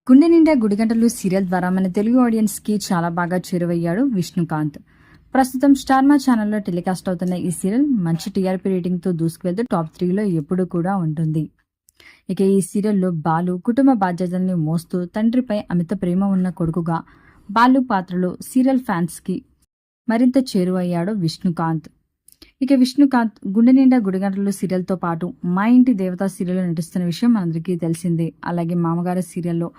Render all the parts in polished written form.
గుండె నిండా గుడిగంటలు సీరియల్ ద్వారా మన తెలుగు ఆడియన్స్ కి చాలా బాగా చేరువయ్యాడు విష్ణుకాంత్. ప్రస్తుతం స్టార్ మా ఛానల్లో టెలికాస్ట్ అవుతున్న ఈ సీరియల్ మంచి టీఆర్పీ రేటింగ్ తో దూసుకువెళ్తూ టాప్ 3లో ఎప్పుడూ కూడా ఉంటుంది. ఇక ఈ సీరియల్లో బాలు కుటుంబ బాధ్యతల్ని మోస్తూ తండ్రిపై అమిత ప్రేమ ఉన్న కొడుకుగా బాలు పాత్రలో సీరియల్ ఫ్యాన్స్ కి మరింత చేరువయ్యాడు విష్ణుకాంత్. ఇక విష్ణుకాంత్ గుండె నిండా గుడిగంటలు సీరియల్తో పాటు మా ఇంటి దేవత సీరియల్లో నటిస్తున్న విషయం మనందరికీ తెలిసిందే. అలాగే మామగారి సీరియల్లో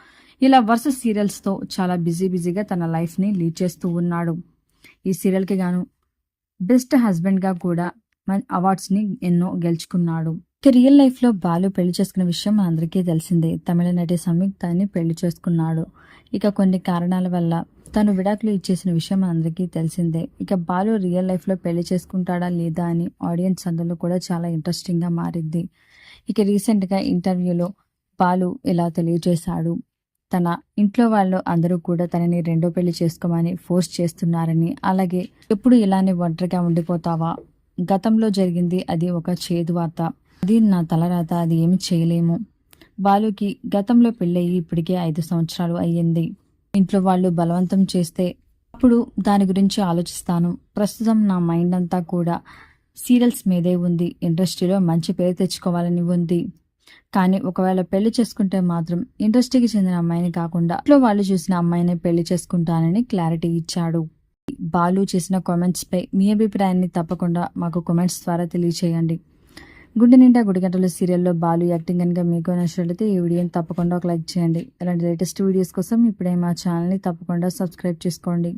ఇలా వరుస సీరియల్స్తో చాలా బిజీగా తన లైఫ్ని లీడ్ చేస్తూ ఉన్నాడు. ఈ సీరియల్కి గాను బెస్ట్ హస్బెండ్గా కూడా అవార్డ్స్ని ఎన్నో గెలుచుకున్నాడు. ఇక రియల్ లైఫ్లో బాలు పెళ్లి చేసుకున్న విషయం మనందరికీ తెలిసిందే. తమిళ నటి సంయుక్తాన్ని పెళ్లి చేసుకున్నాడు. ఇక కొన్ని కారణాల వల్ల తను విడాకులు ఇచ్చేసిన విషయం అందరికీ తెలిసిందే. ఇక బాలు రియల్ లైఫ్లో పెళ్లి చేసుకుంటాడా లేదా అని ఆడియన్స్ అందరిలో కూడా చాలా ఇంట్రెస్టింగ్గా మారింది. ఇక రీసెంట్గా ఇంటర్వ్యూలో బాలు ఇలా తెలియజేశాడు. తన ఇంట్లో వాళ్ళు అందరూ కూడా తనని రెండో పెళ్లి చేసుకోమని ఫోర్స్ చేస్తున్నారని, అలాగే ఎప్పుడు ఇలానే ఒంటరిగా ఉండిపోతావా, గతంలో జరిగింది అది ఒక చేదు వార్త, అది నా తలరాత, అది ఏమి చేయలేము. బాలుకి గతంలో పెళ్ళయి ఇప్పటికే 5 సంవత్సరాలు అయ్యింది. ఇంట్లో వాళ్ళు బలవంతం చేస్తే అప్పుడు దాని గురించి ఆలోచిస్తాను. ప్రస్తుతం నా మైండ్ అంతా కూడా సీరియల్స్ మీదే ఉంది. ఇండస్ట్రీలో మంచి పేరు తెచ్చుకోవాలని ఉంది. కానీ ఒకవేళ పెళ్లి చేసుకుంటే మాత్రం ఇండస్ట్రీకి చెందిన అమ్మాయిని కాకుండా ఇంట్లో వాళ్ళు చూసిన అమ్మాయిని పెళ్లి చేసుకుంటానని క్లారిటీ ఇచ్చాడు. బాలు చేసిన కామెంట్స్ పై మీ అభిప్రాయాన్ని తప్పకుండా మాకు కామెంట్స్ ద్వారా తెలియచేయండి. గుండె నిండా గుడిగంటలు సీరియల్లో బాలు యాక్టింగ్ కనుక మీకు నచ్చినట్లయితే ఈ వీడియోని తప్పకుండా ఒక లైక్ చేయండి. ఇలాంటి లేటెస్ట్ వీడియోస్ కోసం ఇప్పుడే మా ఛానల్ని తప్పకుండా సబ్స్క్రైబ్ చేసుకోండి.